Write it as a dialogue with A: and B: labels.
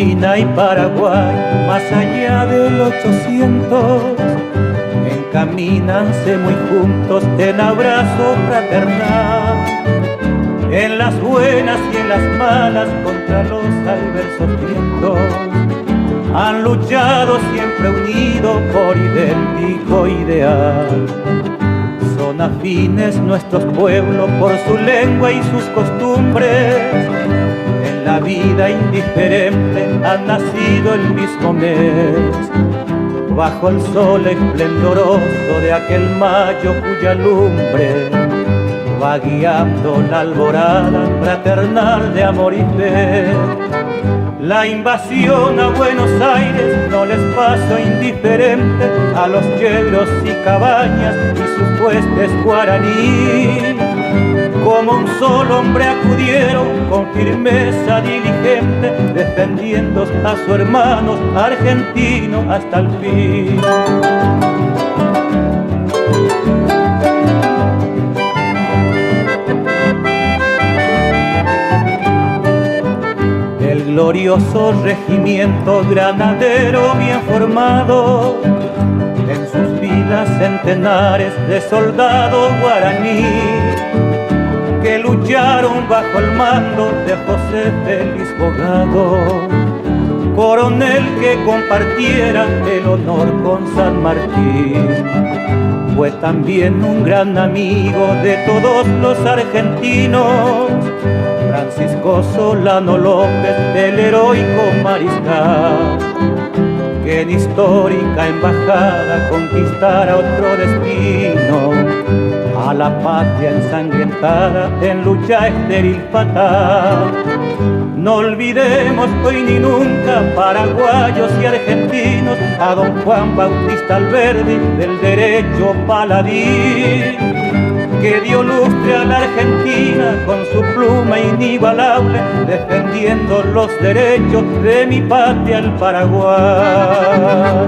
A: Argentina y Paraguay, más allá del 800, encamínanse muy juntos en abrazo fraternal, en las buenas y en las malas contra los adversos vientos. Han luchado siempre unidos por idéntico ideal. Son afines nuestros pueblos por su lengua y sus costumbres. En la vida indiferente han nacido el mismo mes, bajo el sol esplendoroso de aquel mayo cuya lumbre va guiando la alborada fraternal de amor y fe. La invasión a Buenos Aires no les pasó indiferente a los yegros y cabañas y sus huestes guaraní. Como un solo hombre acudieron con firmeza diligente, defendiendo a su hermano argentino hasta el fin. El glorioso regimiento granadero bien formado, en sus filas centenares de soldados guaraní, que lucharon bajo el mando de José Félix Bogado, coronel que compartiera el honor con San Martín. Fue también un gran amigo de todos los argentinos, Francisco Solano López, el heroico mariscal, que en histórica embajada conquistara otro destino, a la patria ensangrentada en lucha estéril fatal. No olvidemos hoy ni nunca, paraguayos y argentinos, a don Juan Bautista Alberdi, del derecho paladín, que dio lustre a la Argentina con su pluma inigualable, defendiendo los derechos de mi patria, el Paraguay.